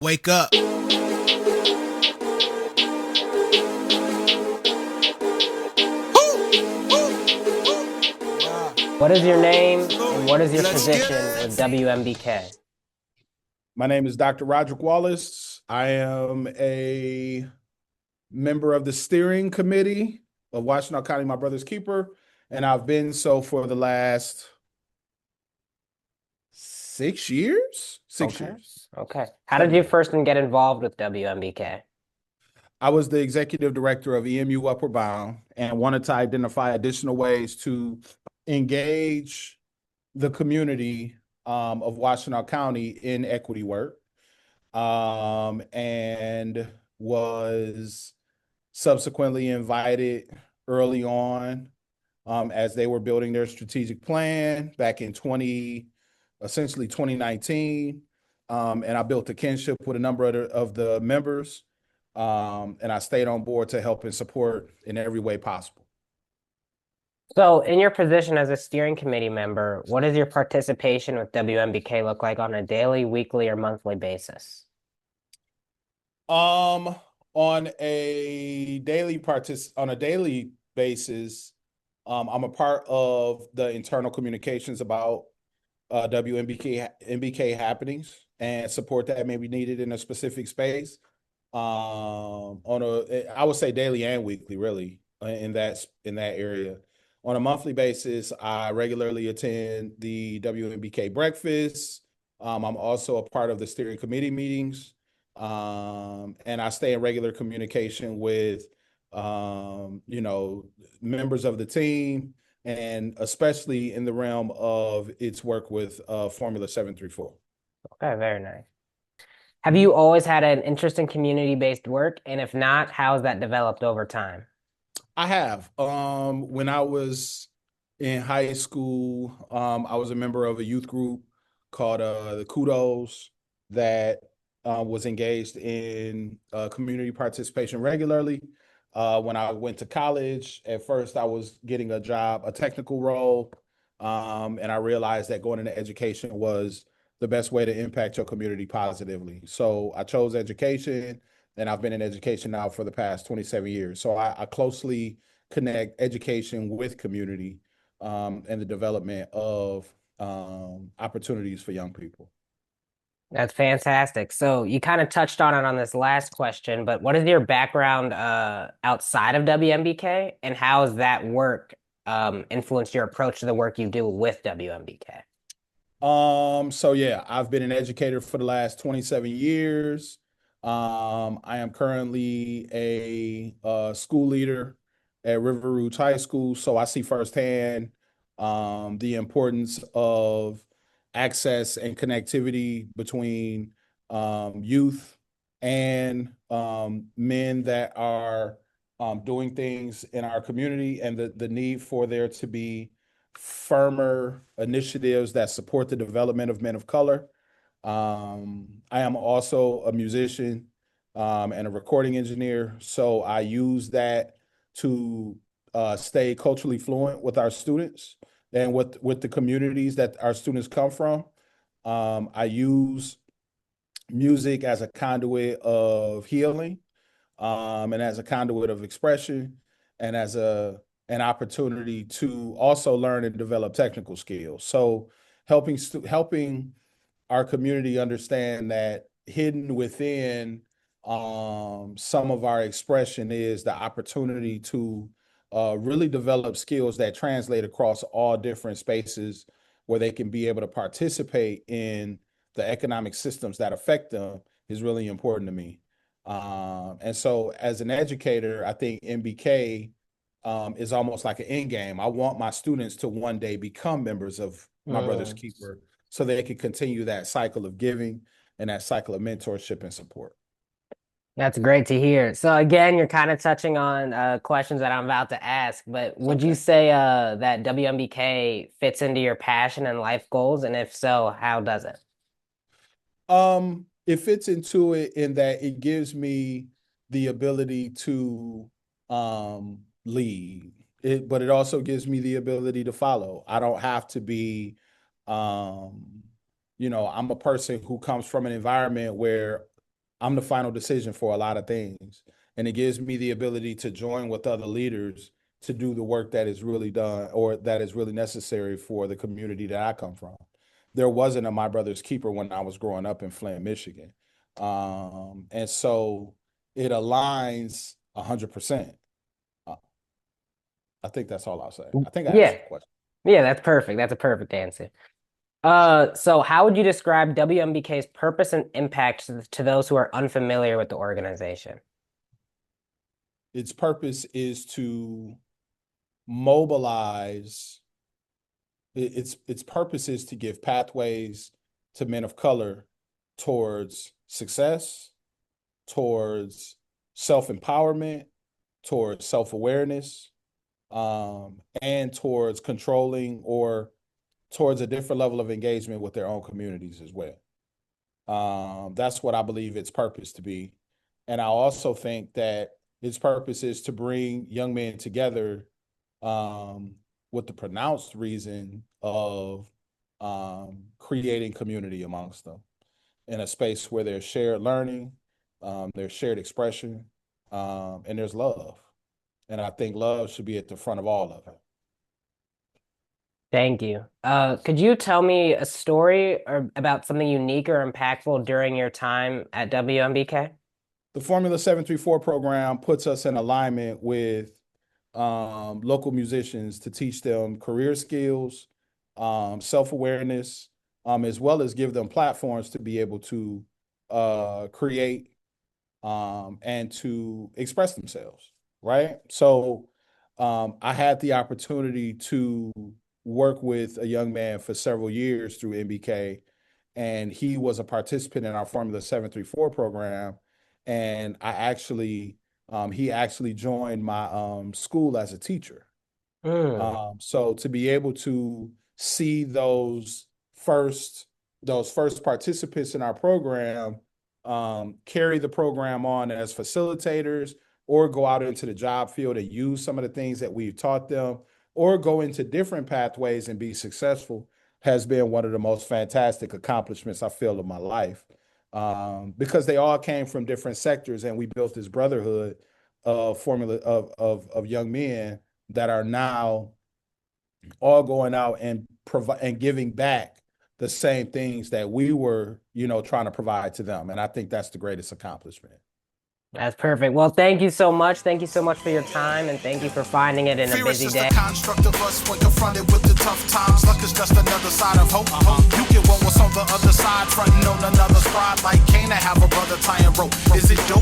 Wake up. What is your name and what is your Let's get position with WMBK? My name is Dr. Roderick Wallace. I am a member of the steering committee of Washtenaw County, my brother's keeper, and I've been so for the last 6 years. Six Okay. years. Okay. How did you first get involved with WMBK? I was the executive director of EMU Upward Bound and wanted to identify additional ways to engage the community of Washtenaw County in equity work. And was subsequently invited early on as they were building their strategic plan back in essentially 2019. And I built a kinship with a number of the members. And I stayed on board to help and support in every way possible. So, in your position as a steering committee member, what does your participation with WMBK look like on a daily, weekly, or monthly basis? Um, on a daily basis, I'm a part of the internal communications about WMBK happenings and support that may be needed in a specific space. I would say daily and weekly, really, in that area. On a monthly basis, I regularly attend the WMBK breakfast. I'm also a part of the steering committee meetings, and I stay in regular communication with, members of the team, and especially in the realm of its work with Formula 734. Okay, very nice. Have you always had an interest in community-based work? And if not, how has that developed over time? I have. When I was in high school, I was a member of a youth group called the Kudos that was engaged in community participation regularly. When I went to college, at first I was getting a technical role, and I realized that going into education was the best way to impact your community positively. So I chose education, and I've been in education now for the past 27 years. So I closely connect education with community, and the development of opportunities for young people. That's fantastic. So you kind of touched on it on this last question, but what is your background outside of WMBK, and how has that work influenced your approach to the work you do with WMBK? So yeah, I've been an educator for the last 27 years. I am currently a school leader at River Rouge High School, so I see firsthand the importance of access and connectivity between youth and men that are doing things in our community, and the need for there to be firmer initiatives that support the development of men of color. I am also a musician and a recording engineer, so I use that to stay culturally fluent with our students and with the communities that our students come from. I use music as a conduit of healing, and as a conduit of expression, and as an opportunity to also learn and develop technical skills. So helping our community understand that hidden within some of our expression is the opportunity to really develop skills that translate across all different spaces where they can be able to participate in the economic systems that affect them is really important to me. And so as an educator, I think MBK is almost like an end game. I want my students to one day become members of my brother's Mm. keeper so they can continue that cycle of giving and that cycle of mentorship and support. That's great to hear. So again, you're kind of touching on questions that I'm about to ask, but would you Okay. say that WMBK fits into your passion and life goals? And if so, how does it? It fits into it in that it gives me the ability to lead but it also gives me the ability to follow. I don't have to be, I'm a person who comes from an environment where I'm the final decision for a lot of things. And it gives me the ability to join with other leaders to do the work that is really done or that is really necessary for the community that I come from. There wasn't a My Brother's Keeper when I was growing up in Flint, Michigan. And so it aligns 100%. Uh, I think that's all I'll say. I think I Yeah. answered the question. Yeah, that's perfect. That's a perfect answer. So how would you describe WMBK's purpose and impact to those who are unfamiliar with the organization? Its purpose is to mobilize. Its purpose is to give pathways to men of color towards success, towards self-empowerment, towards self-awareness, and towards controlling or towards a different level of engagement with their own communities as well. That's what I believe its purpose to be. And I also think that its purpose is to bring young men together um, with the pronounced reason of creating community amongst them in a space where there's shared learning, there's shared expression, and there's love. And I think love should be at the front of all of it. Thank you. Could you tell me a story or about something unique or impactful during your time at WMBK? The Formula 734 program puts us in alignment with local musicians to teach them career skills, self-awareness, as well as give them platforms to be able to create and to express themselves, right? So I had the opportunity to work with a young man for several years through MBK, and he was a participant in our Formula 734 program. And he actually joined my school as a teacher. Mm. So to be able to see those first participants in our program carry the program on as facilitators or go out into the job field and use some of the things that we've taught them or go into different pathways and be successful has been one of the most fantastic accomplishments I feel of my life. Because they all came from different sectors and we built this brotherhood of formula of young men that are now all going out and provide and giving back the same things that we were, trying to provide to them. And I think that's the greatest accomplishment. That's perfect. Well, thank you so much. Thank you so much for your time, and thank you for finding it in a Fear is busy just a day. construct of us when confronted with the tough times. Luck is just another side of hope. You get one what's on the other side, fronting on another spot like Cain to have a brother tying rope. Is it dope?